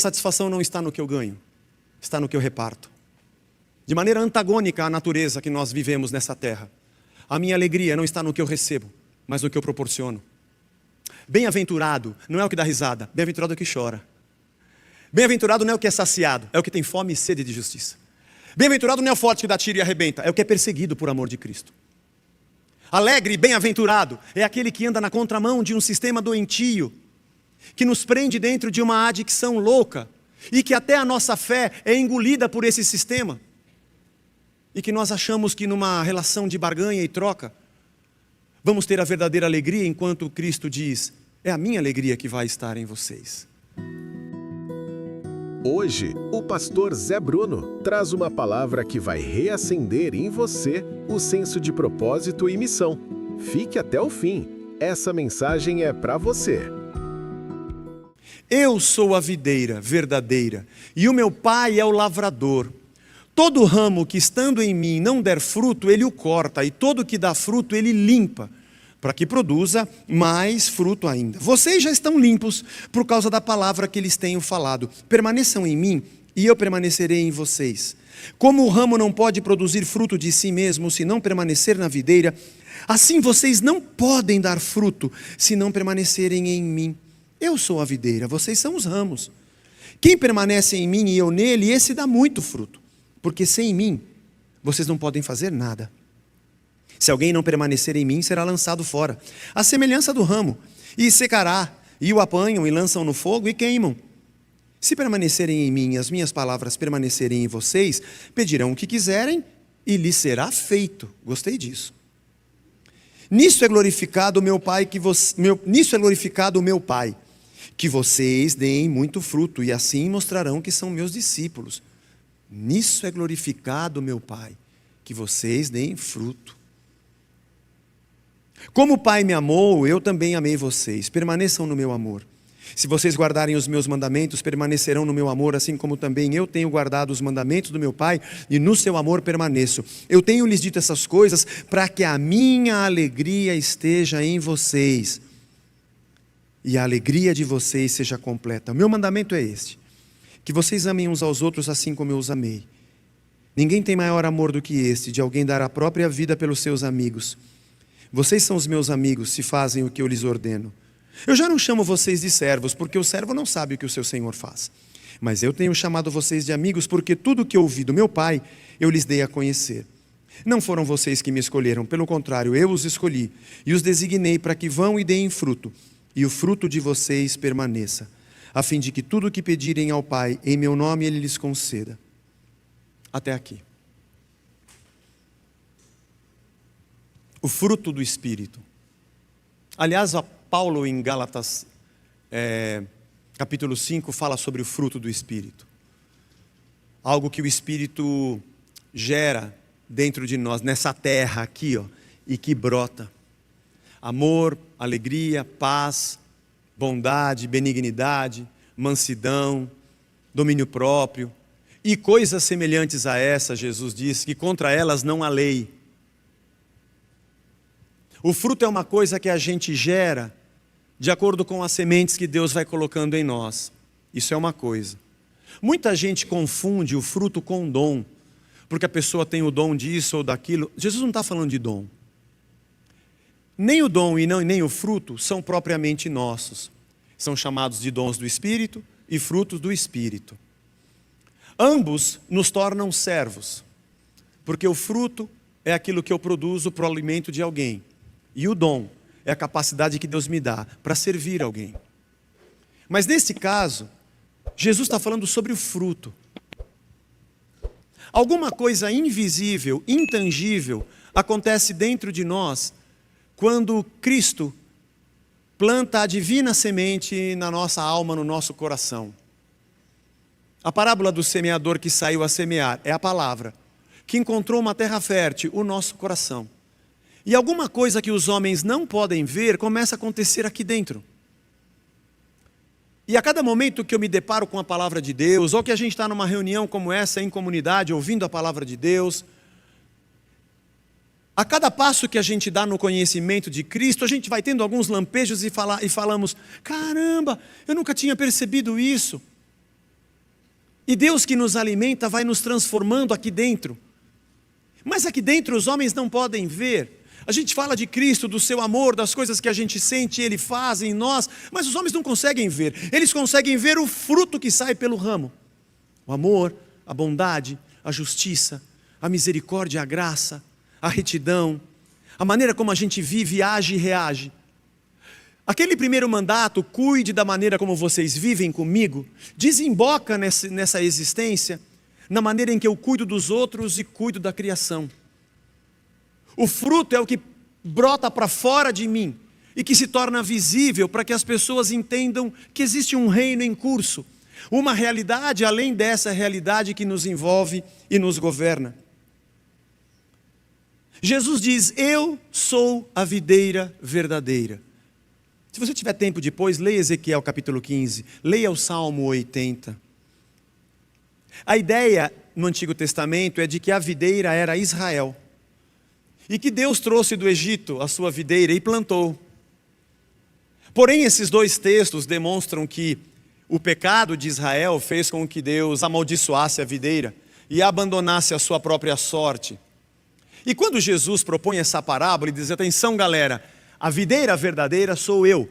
satisfação não está no que eu ganho, está no que eu reparto. De maneira antagônica à natureza que nós vivemos nessa terra. A minha alegria não está no que eu recebo, mas no que eu proporciono. Bem-aventurado não é o que dá risada, bem-aventurado é o que chora. Bem-aventurado não é o que é saciado, é o que tem fome e sede de justiça. Bem-aventurado não é o forte que dá tiro e arrebenta, é o que é perseguido por amor de Cristo. Alegre e bem-aventurado é aquele que anda na contramão de um sistema doentio, que nos prende dentro de uma adicção louca, e que até a nossa fé é engolida por esse sistema. E que nós achamos que numa relação de barganha e troca, vamos ter a verdadeira alegria, enquanto Cristo diz, é a minha alegria que vai estar em vocês. Hoje, o pastor Zé Bruno traz uma palavra que vai reacender em você o senso de propósito e missão. Fique até o fim. Essa mensagem é para você. Eu sou a videira verdadeira, e o meu pai é o lavrador. Todo ramo que estando em mim não der fruto, ele o corta, e todo que dá fruto, ele limpa, para que produza mais fruto ainda. Vocês já estão limpos por causa da palavra que lhes tenho falado. Permaneçam em mim, e eu permanecerei em vocês. Como o ramo não pode produzir fruto de si mesmo, se não permanecer na videira, assim vocês não podem dar fruto, se não permanecerem em mim. Eu sou a videira, vocês são os ramos. Quem permanece em mim e eu nele, esse dá muito fruto. Porque sem mim, vocês não podem fazer nada. Se alguém não permanecer em mim, será lançado fora, à semelhança do ramo, e secará, e o apanham e lançam no fogo e queimam. Se permanecerem em mim e as minhas palavras permanecerem em vocês, pedirão o que quiserem e lhes será feito. Gostei disso. Nisso é glorificado o meu Pai, que vocês deem muito fruto, e assim mostrarão que são meus discípulos. Nisso é glorificado o meu Pai, que vocês deem fruto. Como o Pai me amou, eu também amei vocês. Permaneçam no meu amor. Se vocês guardarem os meus mandamentos, permanecerão no meu amor, assim como também eu tenho guardado os mandamentos do meu Pai, e no seu amor permaneço. Eu tenho lhes dito essas coisas para que a minha alegria esteja em vocês, e a alegria de vocês seja completa. O meu mandamento é este: que vocês amem uns aos outros assim como eu os amei. Ninguém tem maior amor do que este, de alguém dar a própria vida pelos seus amigos. Vocês são os meus amigos, se fazem o que eu lhes ordeno. Eu já não chamo vocês de servos, porque o servo não sabe o que o seu senhor faz. Mas eu tenho chamado vocês de amigos, porque tudo o que ouvi do meu Pai, eu lhes dei a conhecer. Não foram vocês que me escolheram, pelo contrário, eu os escolhi, e os designei para que vão e deem fruto, e o fruto de vocês permaneça, a fim de que tudo o que pedirem ao Pai, em meu nome, Ele lhes conceda. Até aqui. O fruto do Espírito. Aliás, Paulo em Gálatas, capítulo 5, fala sobre o fruto do Espírito. Algo que o Espírito gera dentro de nós, nessa terra aqui, e que brota. Amor, alegria, paz, bondade, benignidade, mansidão, domínio próprio. E coisas semelhantes a essa, Jesus disse, que contra elas não há lei. O fruto é uma coisa que a gente gera de acordo com as sementes que Deus vai colocando em nós. Isso é uma coisa. Muita gente confunde o fruto com dom, porque a pessoa tem o dom disso ou daquilo. Jesus não está falando de dom. Nem o dom e nem o fruto são propriamente nossos. São chamados de dons do Espírito e frutos do Espírito. Ambos nos tornam servos, porque o fruto é aquilo que eu produzo para o alimento de alguém. E o dom é a capacidade que Deus me dá para servir alguém. Mas nesse caso, Jesus está falando sobre o fruto. Alguma coisa invisível, intangível, acontece dentro de nós quando Cristo planta a divina semente na nossa alma, no nosso coração. A parábola do semeador que saiu a semear é a palavra, que encontrou uma terra fértil, o nosso coração. E alguma coisa que os homens não podem ver começa a acontecer aqui dentro. E a cada momento que eu me deparo com a palavra de Deus, ou que a gente está numa reunião como essa, em comunidade, ouvindo a palavra de Deus, a cada passo que a gente dá no conhecimento de Cristo, a gente vai tendo alguns lampejos e falamos, caramba, eu nunca tinha percebido isso. E Deus que nos alimenta vai nos transformando aqui dentro. Mas aqui dentro os homens não podem ver. A gente fala de Cristo, do seu amor, das coisas que a gente sente, Ele faz em nós, mas os homens não conseguem ver. Eles conseguem ver o fruto que sai pelo ramo. O amor, a bondade, a justiça, a misericórdia, a graça, a retidão, a maneira como a gente vive, age e reage. Aquele primeiro mandato, cuide da maneira como vocês vivem comigo, desemboca nessa existência, na maneira em que eu cuido dos outros e cuido da criação. O fruto é o que brota para fora de mim e que se torna visível para que as pessoas entendam que existe um reino em curso, uma realidade além dessa realidade que nos envolve e nos governa. Jesus diz: eu sou a videira verdadeira. Se você tiver tempo depois, leia Ezequiel capítulo 15, leia o Salmo 80. A ideia no Antigo Testamento é de que a videira era Israel. E que Deus trouxe do Egito a sua videira e plantou. Porém, esses dois textos demonstram que o pecado de Israel fez com que Deus amaldiçoasse a videira e abandonasse a sua própria sorte. E quando Jesus propõe essa parábola, ele diz: atenção galera, a videira verdadeira sou eu.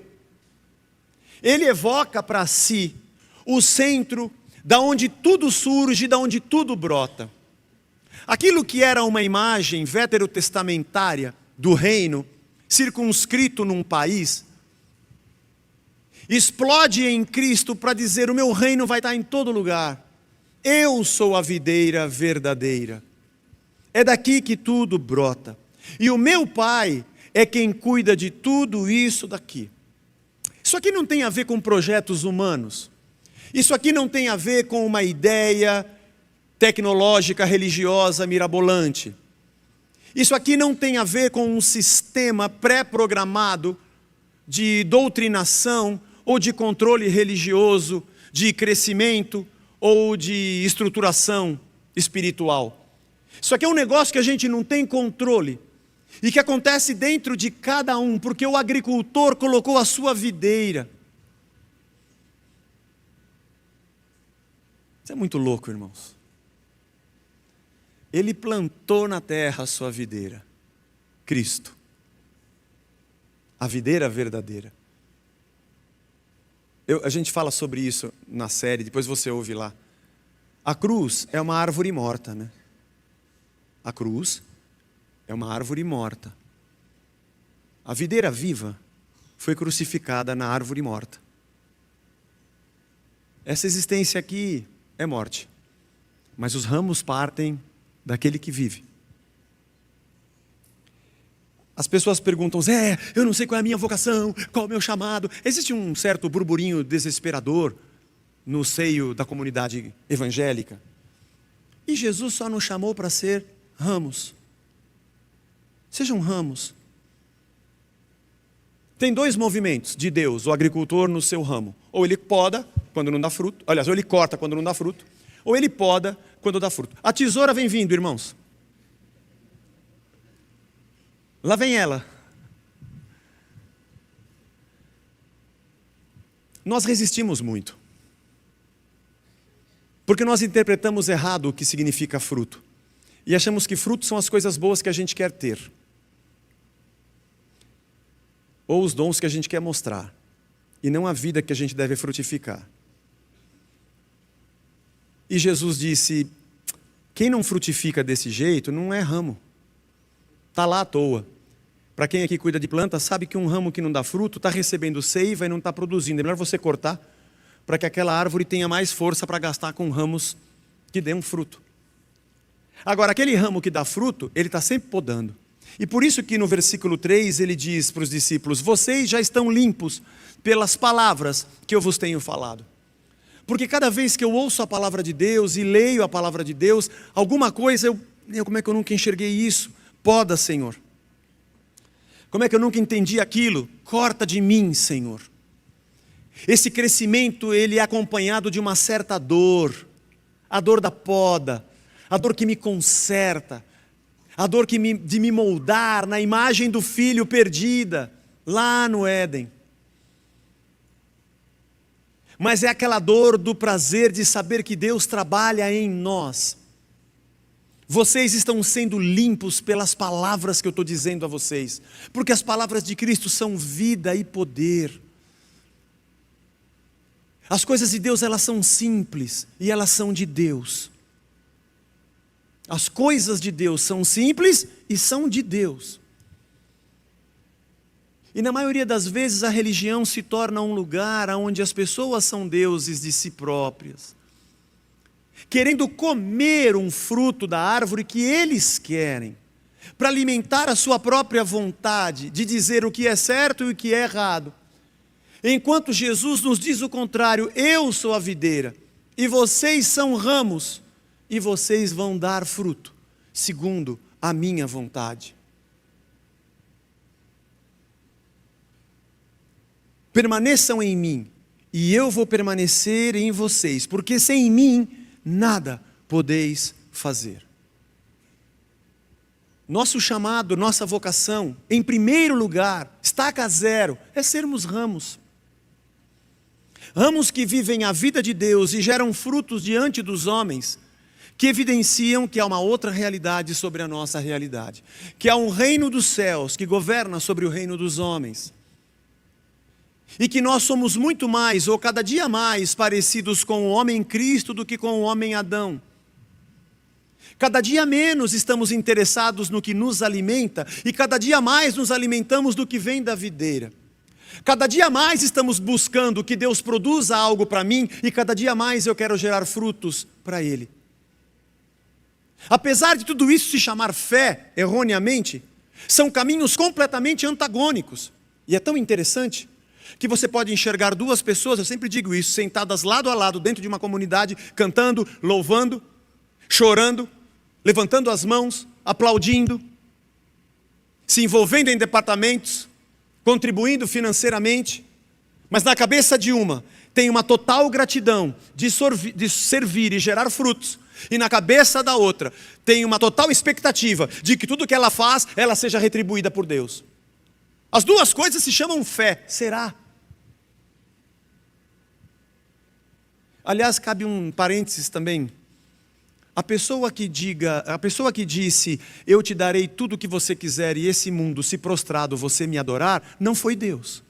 Ele evoca para si o centro da onde tudo surge, da onde tudo brota. Aquilo que era uma imagem veterotestamentária do reino, circunscrito num país, explode em Cristo para dizer: o meu reino vai estar em todo lugar. Eu sou a videira verdadeira. É daqui que tudo brota. E o meu Pai é quem cuida de tudo isso daqui. Isso aqui não tem a ver com projetos humanos. Isso aqui não tem a ver com uma ideia tecnológica, religiosa, mirabolante. Isso aqui não tem a ver com um sistema pré-programado de doutrinação ou de controle religioso, de crescimento ou de estruturação espiritual. Isso aqui é um negócio que a gente não tem controle e que acontece dentro de cada um, porque o agricultor colocou a sua videira. Isso é muito louco, irmãos. Ele plantou na terra a sua videira, Cristo, a videira verdadeira. A gente fala sobre isso na série, depois você ouve lá. A cruz é uma árvore morta, né? A cruz é uma árvore morta. A videira viva foi crucificada na árvore morta. Essa existência aqui é morte, mas os ramos partem daquele que vive. As pessoas perguntam: Zé, eu não sei qual é a minha vocação, qual é o meu chamado. Existe um certo burburinho desesperador no seio da comunidade evangélica. E Jesus só nos chamou para ser ramos. Sejam ramos. Tem dois movimentos de Deus, o agricultor no seu ramo. Ou ele poda quando não dá fruto, aliás, ou ele corta quando não dá fruto, ou ele poda quando dá fruto. A tesoura vem vindo, irmãos. Lá vem ela. Nós resistimos muito. Porque nós interpretamos errado o que significa fruto. E achamos que frutos são as coisas boas que a gente quer ter. Ou os dons que a gente quer mostrar. E não a vida que a gente deve frutificar. E Jesus disse: quem não frutifica desse jeito não é ramo. Está lá à toa. Para quem aqui cuida de planta, sabe que um ramo que não dá fruto está recebendo seiva e não está produzindo. É melhor você cortar para que aquela árvore tenha mais força para gastar com ramos que dêem um fruto. Agora, aquele ramo que dá fruto, ele está sempre podando. E por isso que no versículo 3 ele diz para os discípulos: vocês já estão limpos pelas palavras que eu vos tenho falado. Porque cada vez que eu ouço a palavra de Deus e leio a palavra de Deus, alguma coisa como é que eu nunca enxerguei isso? Poda, Senhor. Como é que eu nunca entendi aquilo? Corta de mim, Senhor. Esse crescimento, ele é acompanhado de uma certa dor. A dor da poda, a dor que me conserta, a dor de me moldar na imagem do filho perdida, lá no Éden. mas é aquela dor do prazer de saber que Deus trabalha em nós. Vocês estão sendo limpos pelas palavras que eu estou dizendo a vocês, porque as palavras de Cristo são vida e poder. As coisas de Deus, elas são simples e elas são de Deus. As coisas de Deus são simples e são de Deus. E na maioria das vezes a religião se torna um lugar onde as pessoas são deuses de si próprias, querendo comer um fruto da árvore que eles querem, para alimentar a sua própria vontade de dizer o que é certo e o que é errado. Enquanto Jesus nos diz o contrário: eu sou a videira, e vocês são ramos, e vocês vão dar fruto, segundo a minha vontade. Permaneçam em mim, e eu vou permanecer em vocês, porque sem mim nada podeis fazer. Nosso chamado, nossa vocação, em primeiro lugar, estaca zero, é sermos ramos. Ramos que vivem a vida de Deus e geram frutos diante dos homens, que evidenciam que há uma outra realidade sobre a nossa realidade, que há um reino dos céus que governa sobre o reino dos homens, e que nós somos muito mais, ou cada dia mais, parecidos com o homem Cristo do que com o homem Adão. Cada dia menos estamos interessados no que nos alimenta, e cada dia mais nos alimentamos do que vem da videira. Cada dia mais estamos buscando que Deus produza algo para mim, e cada dia mais eu quero gerar frutos para Ele. Apesar de tudo isso se chamar fé, erroneamente, são caminhos completamente antagônicos. E é tão interessante que você pode enxergar duas pessoas, eu sempre digo isso, sentadas lado a lado dentro de uma comunidade, cantando, louvando, chorando, levantando as mãos, aplaudindo, se envolvendo em departamentos, contribuindo financeiramente, mas na cabeça de uma tem uma total gratidão de servir e gerar frutos, e na cabeça da outra tem uma total expectativa de que tudo que ela faz, ela seja retribuída por Deus. As duas coisas se chamam fé. Será? Aliás, cabe um parênteses também. A pessoa que disse, eu te darei tudo o que você quiser e esse mundo se prostrado você me adorar, não foi Deus.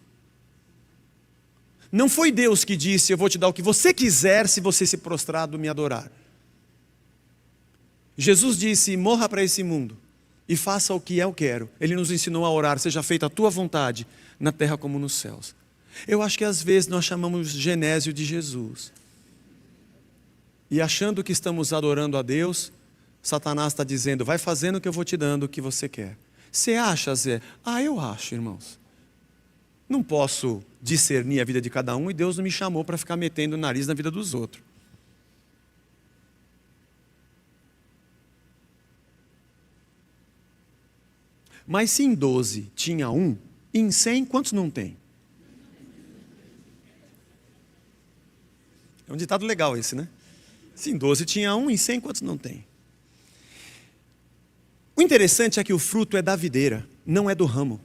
Não foi Deus que disse, eu vou te dar o que você quiser se você se prostrado me adorar. Jesus disse, morra para esse mundo e faça o que eu quero. Ele nos ensinou a orar, seja feita a tua vontade, na terra como nos céus. Eu acho que às vezes nós chamamos Genésio de Jesus. E achando que estamos adorando a Deus, Satanás está dizendo, vai fazendo o que eu vou te dando o que você quer. Você acha, Zé? Eu acho, irmãos. Não posso discernir a vida de cada um e Deus não me chamou para ficar metendo o nariz na vida dos outros. Mas se em 12 tinha um, em 100 quantos não tem? É um ditado legal esse, né? Se em 12 tinha um, em 100 quantos não tem? O interessante é que o fruto é da videira, não é do ramo.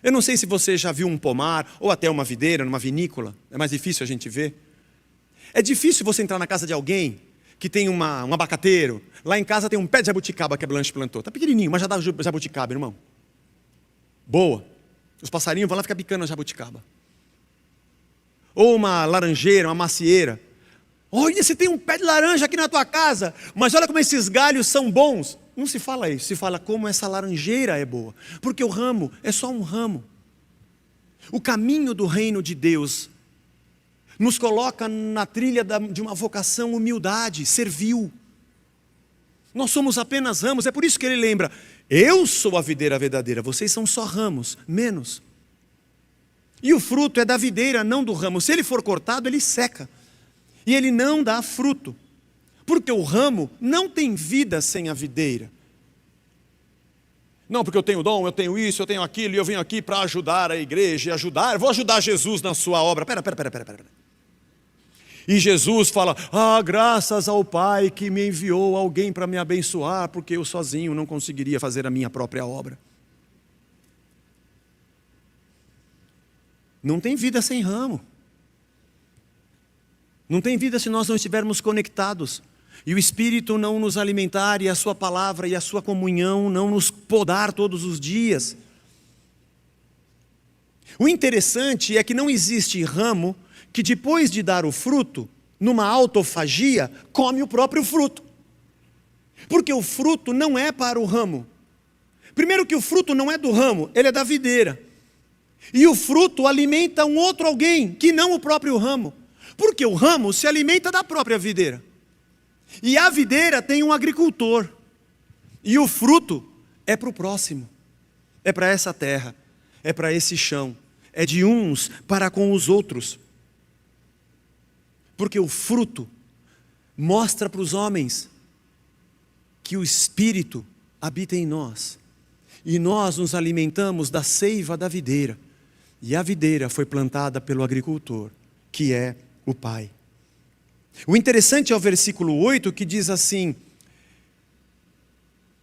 Eu não sei se você já viu um pomar, ou até uma videira, numa vinícola, é mais difícil a gente ver. É difícil você entrar na casa de alguém que tem um abacateiro. Lá em casa tem um pé de jabuticaba que a Blanche plantou. Está pequenininho, mas já dá jabuticaba, irmão. Boa. Os passarinhos vão lá ficar picando a jabuticaba. Ou uma laranjeira, uma macieira. Olha, você tem um pé de laranja aqui na tua casa, mas olha como esses galhos são bons. Não se fala isso, se fala como essa laranjeira é boa. Porque o ramo é só um ramo. O caminho do reino de Deus nos coloca na trilha de uma vocação humildade, servil. Nós somos apenas ramos, é por isso que ele lembra, eu sou a videira verdadeira, vocês são só ramos, menos. E o fruto é da videira, não do ramo. Se ele for cortado, ele seca. E ele não dá fruto. Porque o ramo não tem vida sem a videira. Não, porque eu tenho dom, eu tenho isso, eu tenho aquilo, e eu venho aqui para ajudar a igreja, eu vou ajudar Jesus na sua obra. Pera. E Jesus fala, graças ao Pai que me enviou alguém para me abençoar, porque eu sozinho não conseguiria fazer a minha própria obra. Não tem vida sem ramo. Não tem vida se nós não estivermos conectados. E o Espírito não nos alimentar, e a sua palavra e a sua comunhão não nos podar todos os dias. O interessante é que não existe ramo que depois de dar o fruto, numa autofagia, come o próprio fruto. Porque o fruto não é para o ramo. Primeiro que o fruto não é do ramo, ele é da videira. E o fruto alimenta um outro alguém, que não o próprio ramo. Porque o ramo se alimenta da própria videira. E a videira tem um agricultor. E o fruto é para o próximo. É para essa terra. É para esse chão. É de uns para com os outros. Porque o fruto mostra para os homens que o Espírito habita em nós. E nós nos alimentamos da seiva da videira. E a videira foi plantada pelo agricultor, que é o Pai. O interessante é o versículo 8, que diz assim: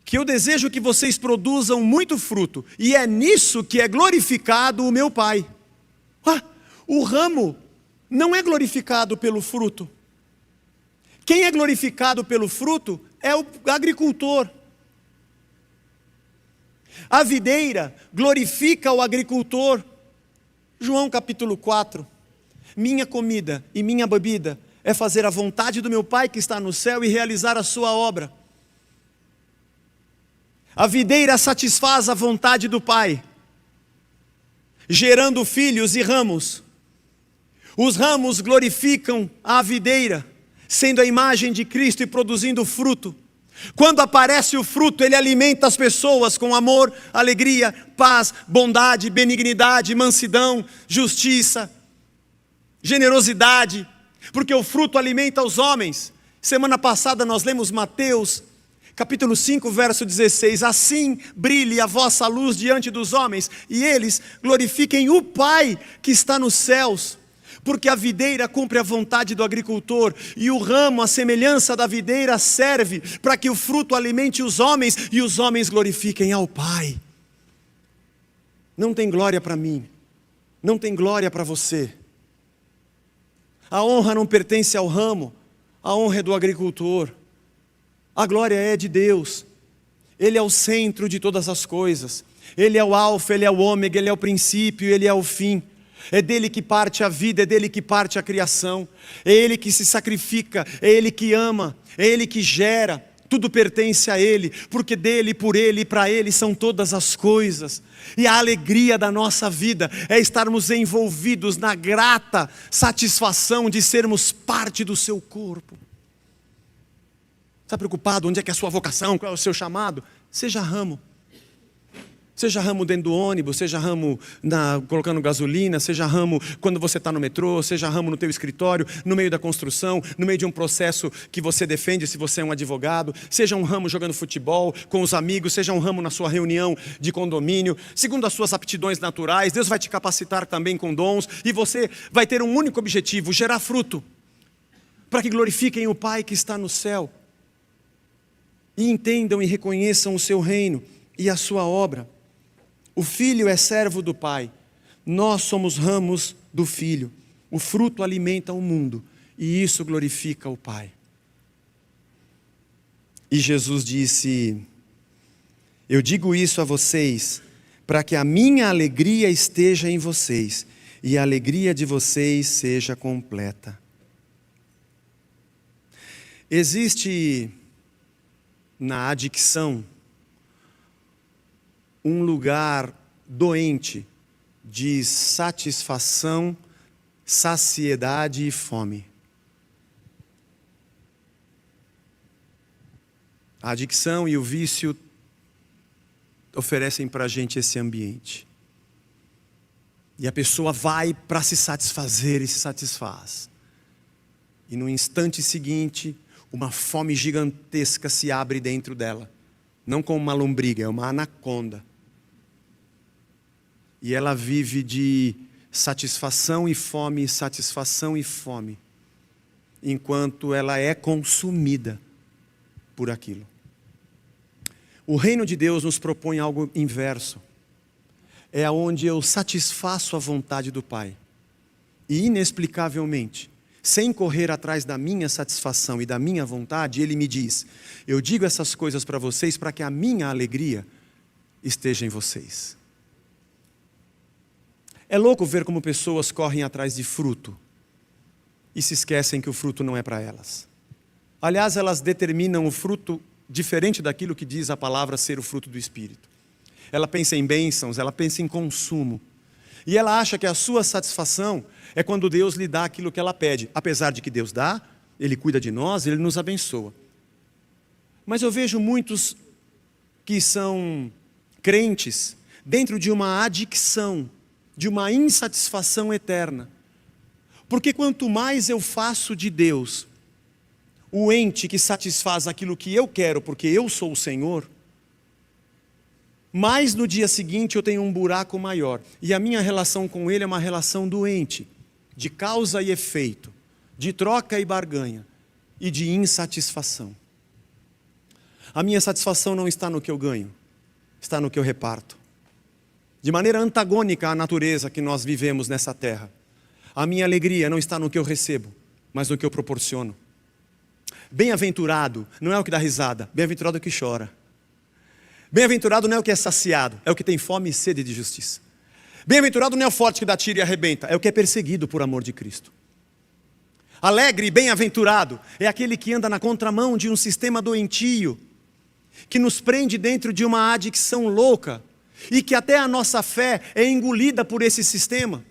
que eu desejo que vocês produzam muito fruto, e é nisso que é glorificado o meu Pai. O ramo não é glorificado pelo fruto. Quem é glorificado pelo fruto é o agricultor. A videira glorifica o agricultor. João capítulo 4. Minha comida e minha bebida é fazer a vontade do meu Pai que está no céu e realizar a sua obra. A videira satisfaz a vontade do Pai, gerando filhos e ramos. Os ramos glorificam a videira, sendo a imagem de Cristo e produzindo fruto. Quando aparece o fruto, ele alimenta as pessoas com amor, alegria, paz, bondade, benignidade, mansidão, justiça, generosidade, porque o fruto alimenta os homens. Semana passada nós lemos Mateus, capítulo 5, verso 16. Assim brilhe a vossa luz diante dos homens, e eles glorifiquem o Pai que está nos céus. Porque a videira cumpre a vontade do agricultor, e o ramo, a semelhança da videira, serve para que o fruto alimente os homens, e os homens glorifiquem ao Pai. Não tem glória para mim, não tem glória para você. A honra não pertence ao ramo, a honra é do agricultor. A glória é de Deus. Ele é o centro de todas as coisas. Ele é o alfa, ele é o ômega, ele é o princípio, ele é o fim. É dele que parte a vida, é dele que parte a criação. É ele que se sacrifica, é ele que ama, é ele que gera. Tudo pertence a ele, porque dele, por ele e para ele são todas as coisas. E a alegria da nossa vida é estarmos envolvidos na grata satisfação de sermos parte do seu corpo. Está preocupado? Onde é que é a sua vocação? Qual é o seu chamado? Seja ramo. Seja ramo dentro do ônibus, seja ramo colocando gasolina, seja ramo quando você está no metrô, seja ramo no teu escritório, no meio da construção, no meio de um processo que você defende se você é um advogado, seja um ramo jogando futebol com os amigos, seja um ramo na sua reunião de condomínio, segundo as suas aptidões naturais. Deus vai te capacitar também com dons, e você vai ter um único objetivo: gerar fruto, para que glorifiquem o Pai que está no céu, e entendam e reconheçam o seu reino e a sua obra. O Filho é servo do Pai, nós somos ramos do Filho. O fruto alimenta o mundo, e isso glorifica o Pai. E Jesus disse: eu digo isso a vocês, para que a minha alegria esteja em vocês, e a alegria de vocês seja completa. Existe na adicção um lugar doente de satisfação, saciedade e fome. A adicção e o vício oferecem para a gente esse ambiente. E a pessoa vai para se satisfazer e se satisfaz. E no instante seguinte, uma fome gigantesca se abre dentro dela. Não como uma lombriga, é uma anaconda. E ela vive de satisfação e fome, enquanto ela é consumida por aquilo. O reino de Deus nos propõe algo inverso. É onde eu satisfaço a vontade do Pai. E inexplicavelmente, sem correr atrás da minha satisfação e da minha vontade, ele me diz: eu digo essas coisas para vocês para que a minha alegria esteja em vocês. É louco ver como pessoas correm atrás de fruto e se esquecem que o fruto não é para elas. Aliás, elas determinam o fruto diferente daquilo que diz a palavra ser o fruto do Espírito. Ela pensa em bênçãos, ela pensa em consumo. E ela acha que a sua satisfação é quando Deus lhe dá aquilo que ela pede. Apesar de que Deus dá, Ele cuida de nós, Ele nos abençoa. Mas eu vejo muitos que são crentes dentro de uma adicção, de uma insatisfação eterna. Porque quanto mais eu faço de Deus o ente que satisfaz aquilo que eu quero, porque eu sou o Senhor, mais no dia seguinte eu tenho um buraco maior. E a minha relação com Ele é uma relação doente, de causa e efeito, de troca e barganha, e de insatisfação. A minha satisfação não está no que eu ganho, está no que eu reparto. De maneira antagônica à natureza que nós vivemos nessa terra. A minha alegria não está no que eu recebo, mas no que eu proporciono. Bem-aventurado não é o que dá risada, bem-aventurado é o que chora. Bem-aventurado não é o que é saciado, é o que tem fome e sede de justiça. Bem-aventurado não é o forte que dá tiro e arrebenta, é o que é perseguido por amor de Cristo. Alegre e bem-aventurado é aquele que anda na contramão de um sistema doentio, que nos prende dentro de uma adicção louca, e que até a nossa fé é engolida por esse sistema,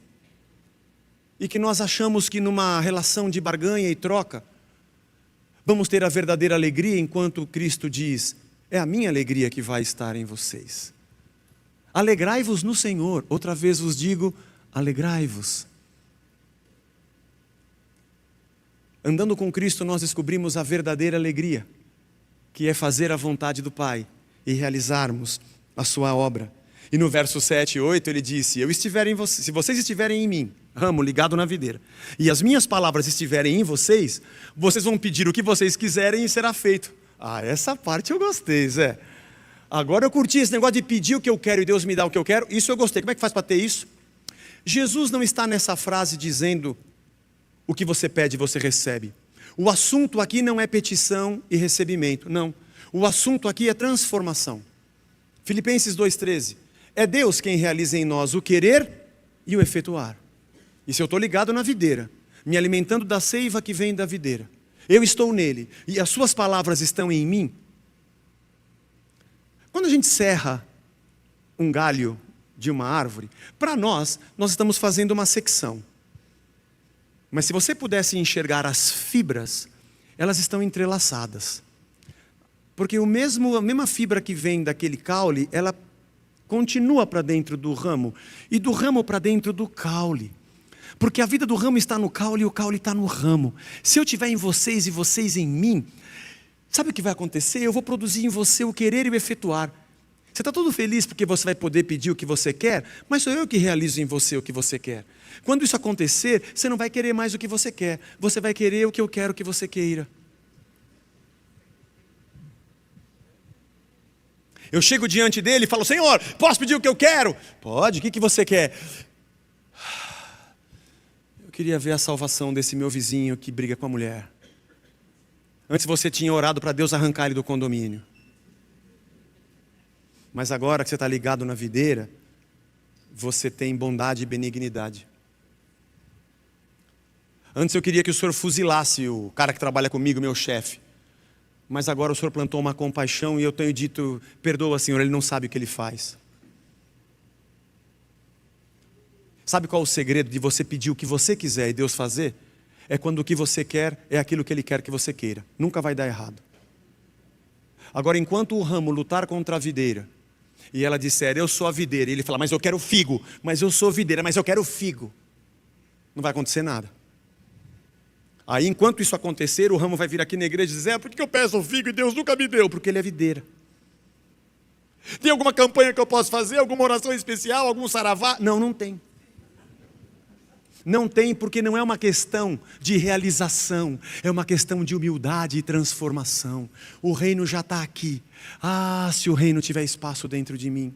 e que nós achamos que numa relação de barganha e troca, vamos ter a verdadeira alegria, enquanto Cristo diz: é a minha alegria que vai estar em vocês. Alegrai-vos no Senhor. Outra vez vos digo, alegrai-vos. Andando com Cristo nós descobrimos a verdadeira alegria, que é fazer a vontade do Pai e realizarmos a sua obra. E no verso 7 e 8 ele disse: se vocês estiverem em mim, ramo ligado na videira, e as minhas palavras estiverem em vocês, vocês vão pedir o que vocês quiserem e será feito. Essa parte eu gostei, Zé. Agora eu curti esse negócio de pedir o que eu quero e Deus me dá o que eu quero. Isso eu gostei. Como é que faz para ter isso? Jesus não está nessa frase dizendo: o que você pede você recebe. O assunto aqui não é petição e recebimento, não. O assunto aqui é transformação. Filipenses 2,13. É Deus quem realiza em nós o querer e o efetuar. E se eu estou ligado na videira, me alimentando da seiva que vem da videira, eu estou nele e as suas palavras estão em mim. Quando a gente serra um galho de uma árvore, para nós estamos fazendo uma secção. Mas se você pudesse enxergar as fibras, elas estão entrelaçadas. Porque a mesma fibra que vem daquele caule, ela continua para dentro do ramo, e do ramo para dentro do caule. Porque a vida do ramo está no caule e o caule está no ramo. Se eu estiver em vocês e vocês em mim, sabe o que vai acontecer? Eu vou produzir em você o querer e o efetuar. Você está todo feliz porque você vai poder pedir o que você quer, mas sou eu que realizo em você o que você quer. Quando isso acontecer, você não vai querer mais o que você quer, você vai querer o que eu quero que você queira. Eu chego diante dele e falo: Senhor, posso pedir o que eu quero? Pode, o que você quer? Eu queria ver a salvação desse meu vizinho que briga com a mulher. Antes você tinha orado para Deus arrancar ele do condomínio. Mas agora que você está ligado na videira, você tem bondade e benignidade. Antes eu queria que o Senhor fuzilasse o cara que trabalha comigo, meu chefe. Mas agora o Senhor plantou uma compaixão e eu tenho dito: perdoa, Senhor, ele não sabe o que ele faz. Sabe qual é o segredo de você pedir o que você quiser e Deus fazer? É quando o que você quer é aquilo que Ele quer que você queira. Nunca vai dar errado. Agora, enquanto o ramo lutar contra a videira, e ela disser: eu sou a videira, e ele fala: mas eu quero figo, mas eu sou videira, mas eu quero figo, não vai acontecer nada. Aí, enquanto isso acontecer, o ramo vai vir aqui na igreja e dizer: por que eu peço figo e Deus nunca me deu? Porque Ele é videira. Tem alguma campanha que eu posso fazer? Alguma oração especial? Algum saravá? Não, não tem. Não tem, porque não é uma questão de realização, é uma questão de humildade e transformação. O reino já está aqui. Se o reino tiver espaço dentro de mim.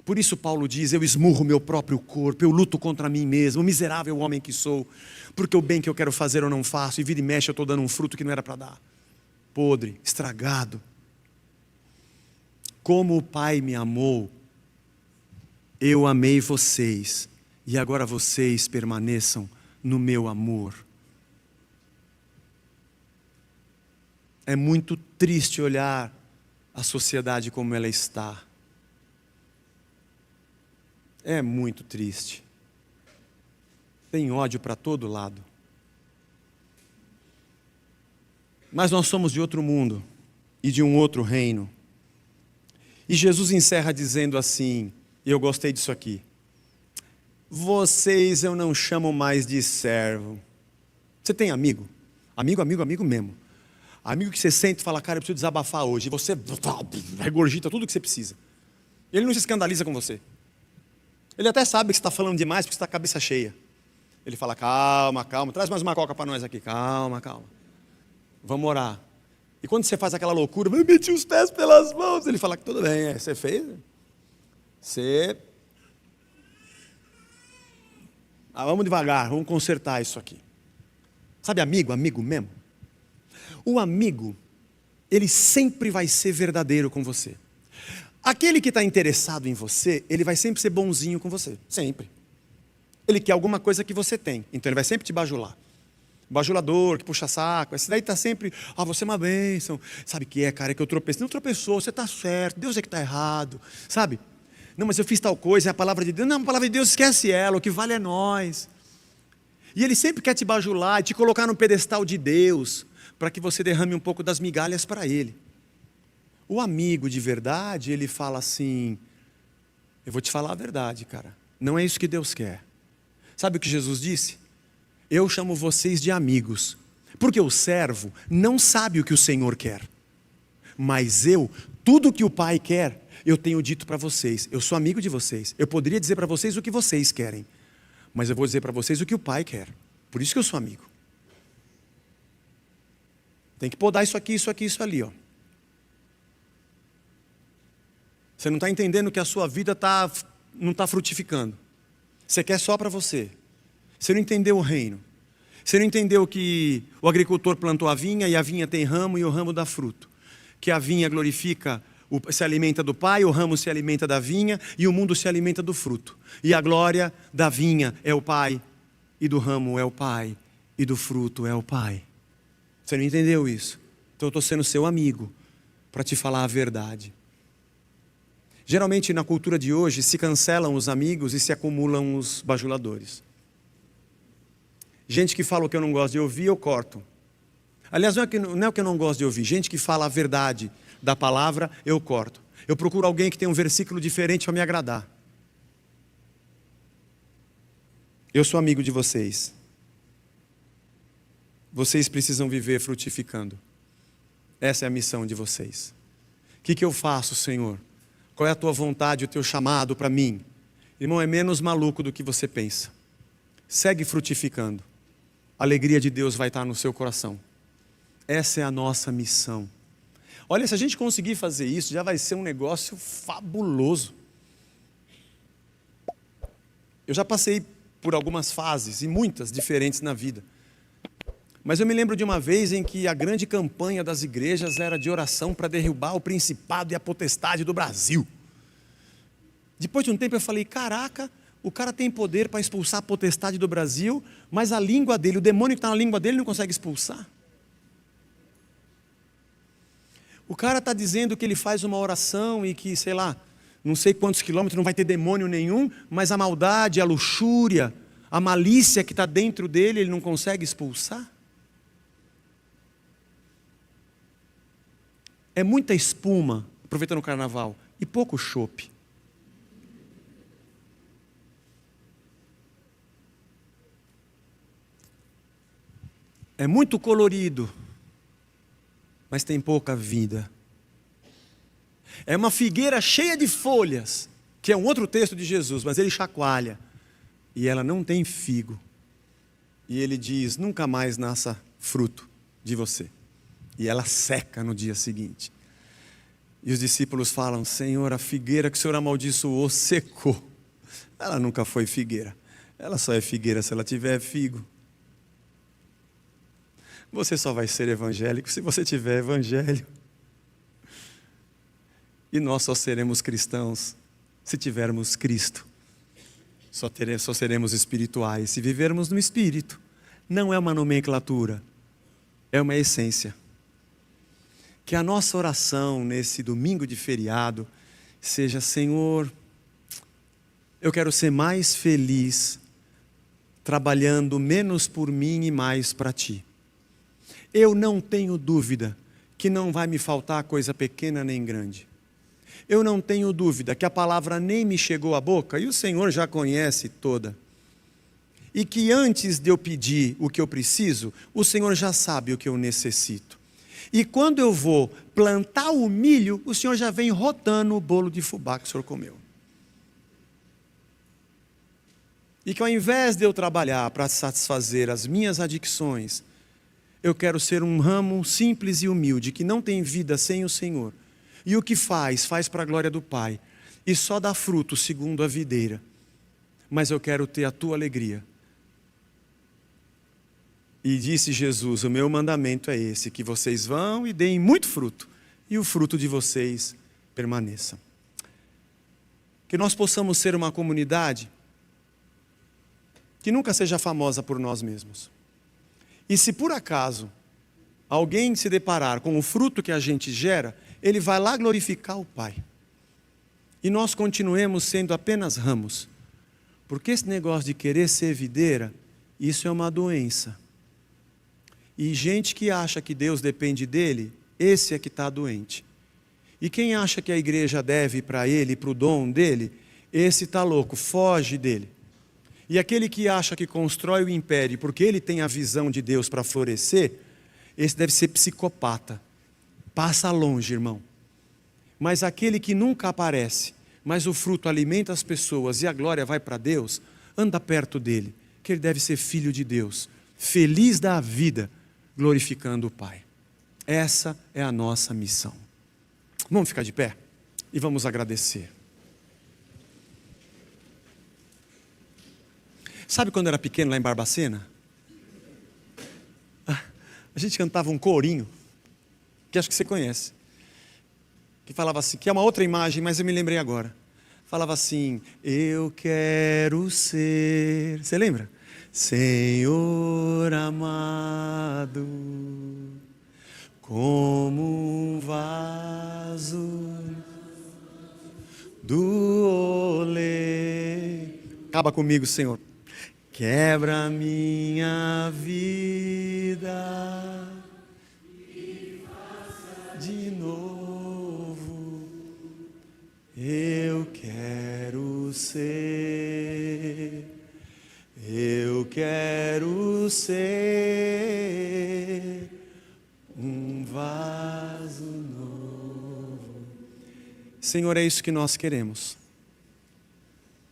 Por isso Paulo diz, eu esmurro meu próprio corpo, eu luto contra mim mesmo, miserável homem que sou, porque o bem que eu quero fazer eu não faço, e vira e mexe eu estou dando um fruto que não era para dar. Podre, estragado. Como o Pai me amou, eu amei vocês, e agora vocês permaneçam no meu amor. É muito triste olhar a sociedade como ela está. É muito triste. Tem ódio para todo lado. Mas nós somos de outro mundo e de um outro reino. E Jesus encerra dizendo assim, e eu gostei disso aqui: vocês eu não chamo mais de servo. Você tem amigo? Amigo mesmo. Amigo que você sente e fala, cara, eu preciso desabafar hoje. E você regurgita tudo o que você precisa. Ele não se escandaliza com você. Ele até sabe que você está falando demais porque você está com a cabeça cheia. Ele fala, calma, traz mais uma coca para nós aqui. Calma. Vamos orar. E quando você faz aquela loucura, vai meter os pés pelas mãos. Ele fala que tudo bem, você fez. Vamos devagar, vamos consertar isso aqui. Sabe amigo mesmo? O amigo, ele sempre vai ser verdadeiro com você. Aquele que está interessado em você, ele vai sempre ser bonzinho com você, sempre. Ele quer alguma coisa que você tem, então ele vai sempre te bajular. Bajulador, que puxa saco, esse daí está sempre, você é uma bênção. Sabe o que é, cara, é que eu tropecei. Não tropeçou, você está certo, Deus é que está errado, sabe? Não, mas eu fiz tal coisa, é a palavra de Deus. Não, a palavra de Deus, esquece ela, o que vale é nós. E ele sempre quer te bajular e te colocar no pedestal de Deus, para que você derrame um pouco das migalhas para ele. O amigo de verdade, ele fala assim, eu vou te falar a verdade, cara, não é isso que Deus quer. Sabe o que Jesus disse? Eu chamo vocês de amigos, porque o servo não sabe o que o Senhor quer. Mas tudo o que o Pai quer, eu tenho dito para vocês. Eu sou amigo de vocês. Eu poderia dizer para vocês o que vocês querem, mas eu vou dizer para vocês o que o Pai quer. Por isso que eu sou amigo. Tem que podar isso aqui, isso ali, ó. Você não está entendendo que a sua vida não está frutificando. Você quer só para você. Você não entendeu o reino. Você não entendeu que o agricultor plantou a vinha e a vinha tem ramo e o ramo dá fruto. Que a vinha glorifica, se alimenta do Pai, o ramo se alimenta da vinha e o mundo se alimenta do fruto. E a glória da vinha é o Pai, e do ramo é o Pai, e do fruto é o Pai. Você não entendeu isso? Então eu estou sendo seu amigo para te falar a verdade. Geralmente na cultura de hoje se cancelam os amigos e se acumulam os bajuladores. Gente que fala o que eu não gosto de ouvir, eu corto. Aliás, não é o que eu não gosto de ouvir. Gente que fala a verdade da palavra, eu corto. Eu procuro alguém que tem um versículo diferente para me agradar. Eu sou amigo de vocês. Vocês precisam viver frutificando. Essa é a missão de vocês. O que eu faço, Senhor? Qual é a tua vontade, o teu chamado para mim? Irmão, é menos maluco do que você pensa. Segue frutificando. A alegria de Deus vai estar no seu coração. Essa é a nossa missão. Olha, se a gente conseguir fazer isso, já vai ser um negócio fabuloso. Eu já passei por algumas fases, e muitas diferentes na vida. Mas eu me lembro de uma vez em que a grande campanha das igrejas era de oração para derrubar o principado e a potestade do Brasil. Depois de um tempo eu falei, caraca, o cara tem poder para expulsar a potestade do Brasil, mas a língua dele, o demônio que está na língua dele não consegue expulsar. O cara está dizendo que ele faz uma oração e que, sei lá, não sei quantos quilômetros não vai ter demônio nenhum, mas a maldade, a luxúria, a malícia que está dentro dele, ele não consegue expulsar. É muita espuma, aproveitando o carnaval, e pouco chope. É muito colorido, mas tem pouca vida. É uma figueira cheia de folhas, que é um outro texto de Jesus, mas ele chacoalha, e ela não tem figo. E ele diz, nunca mais nasça fruto de você. E ela seca no dia seguinte. E os discípulos falam: Senhor, a figueira que o Senhor amaldiçoou secou. Ela nunca foi figueira. Ela só é figueira se ela tiver figo. Você só vai ser evangélico se você tiver evangelho. E nós só seremos cristãos se tivermos Cristo. Só seremos espirituais se vivermos no Espírito. Não é uma nomenclatura, é uma essência. Que a nossa oração nesse domingo de feriado seja: Senhor, eu quero ser mais feliz, trabalhando menos por mim e mais para Ti. Eu não tenho dúvida que não vai me faltar coisa pequena nem grande. Eu não tenho dúvida que a palavra nem me chegou à boca e o Senhor já conhece toda. E que antes de eu pedir o que eu preciso, o Senhor já sabe o que eu necessito. E quando eu vou plantar o milho, o Senhor já vem rotando o bolo de fubá que o Senhor comeu. E que ao invés de eu trabalhar para satisfazer as minhas adicções, eu quero ser um ramo simples e humilde, que não tem vida sem o Senhor. E o que faz para a glória do Pai. E só dá fruto segundo a videira. Mas eu quero ter a tua alegria. E disse Jesus: o meu mandamento é esse, que vocês vão e deem muito fruto, e o fruto de vocês permaneça. Que nós possamos ser uma comunidade que nunca seja famosa por nós mesmos. E se por acaso alguém se deparar com o fruto que a gente gera, ele vai lá glorificar o Pai. E nós continuemos sendo apenas ramos. Porque esse negócio de querer ser videira, isso é uma doença. E gente que acha que Deus depende dele, esse é que está doente. E quem acha que a igreja deve para ele, para o dom dele, esse está louco, foge dele. E aquele que acha que constrói o império porque ele tem a visão de Deus para florescer, esse deve ser psicopata. Passa longe, irmão. Mas aquele que nunca aparece, mas o fruto alimenta as pessoas e a glória vai para Deus, anda perto dele, que ele deve ser filho de Deus, feliz da vida, glorificando o Pai. Essa é a nossa missão. Vamos ficar de pé e vamos agradecer. Sabe quando eu era pequeno lá em Barbacena? A gente cantava um corinho, que acho que você conhece, que falava assim, que é uma outra imagem, mas eu me lembrei agora. Falava assim: eu quero ser, você lembra? Senhor amado, como um vaso do oleiro. Acaba comigo, Senhor. Quebra minha vida de novo. Eu quero ser um vaso novo. Senhor, é isso que nós queremos.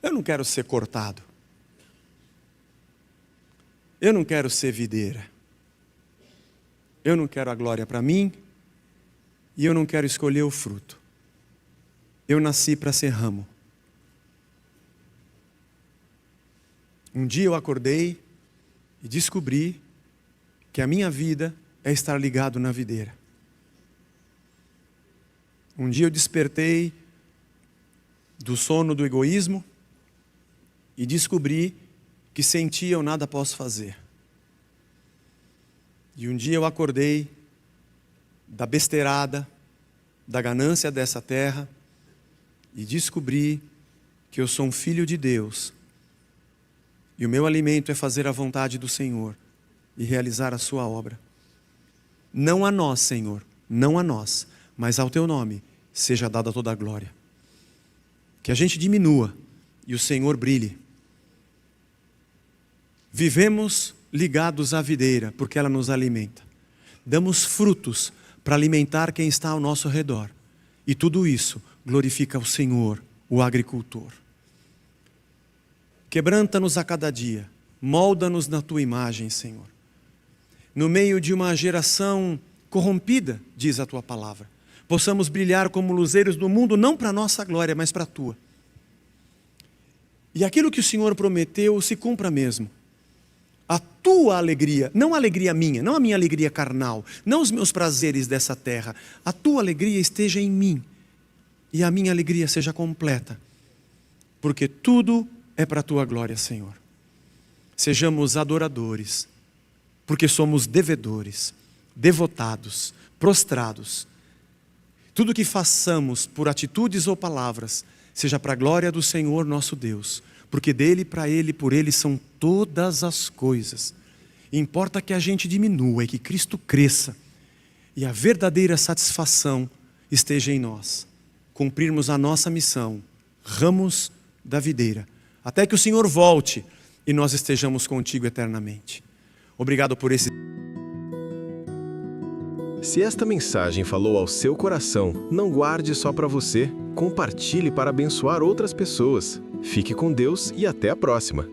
Eu não quero ser cortado. Eu não quero ser videira. Eu não quero a glória para mim. E eu não quero escolher o fruto. Eu nasci para ser ramo. Um dia eu acordei e descobri que a minha vida é estar ligado na videira. Um dia eu despertei do sono do egoísmo e descobri que sem Ti eu nada posso fazer. E um dia eu acordei da besteirada, da ganância dessa terra e descobri que eu sou um filho de Deus. E o meu alimento é fazer a vontade do Senhor e realizar a sua obra. Não a nós, Senhor, não a nós, mas ao Teu nome seja dada toda a glória. Que a gente diminua e o Senhor brilhe. Vivemos ligados à videira, porque ela nos alimenta. Damos frutos para alimentar quem está ao nosso redor. E tudo isso glorifica o Senhor, o agricultor. Quebranta-nos a cada dia, molda-nos na Tua imagem, Senhor. No meio de uma geração corrompida, diz a Tua palavra, possamos brilhar como luzeiros do mundo, não para a nossa glória, mas para a tua. E aquilo que o Senhor prometeu se cumpra mesmo. A tua alegria, não a alegria minha, não a minha alegria carnal, não os meus prazeres dessa terra, a tua alegria esteja em mim e a minha alegria seja completa, porque tudo é para a tua glória, Senhor. Sejamos adoradores, porque somos devedores, devotados, prostrados. Tudo que façamos por atitudes ou palavras, seja para a glória do Senhor nosso Deus, porque dele, para ele, por ele são todas as coisas. Importa que a gente diminua e que Cristo cresça e a verdadeira satisfação esteja em nós. Cumprirmos a nossa missão, ramos da videira, até que o Senhor volte e nós estejamos contigo eternamente. Obrigado por esse... Se esta mensagem falou ao seu coração, não guarde só para você. Compartilhe para abençoar outras pessoas. Fique com Deus e até a próxima.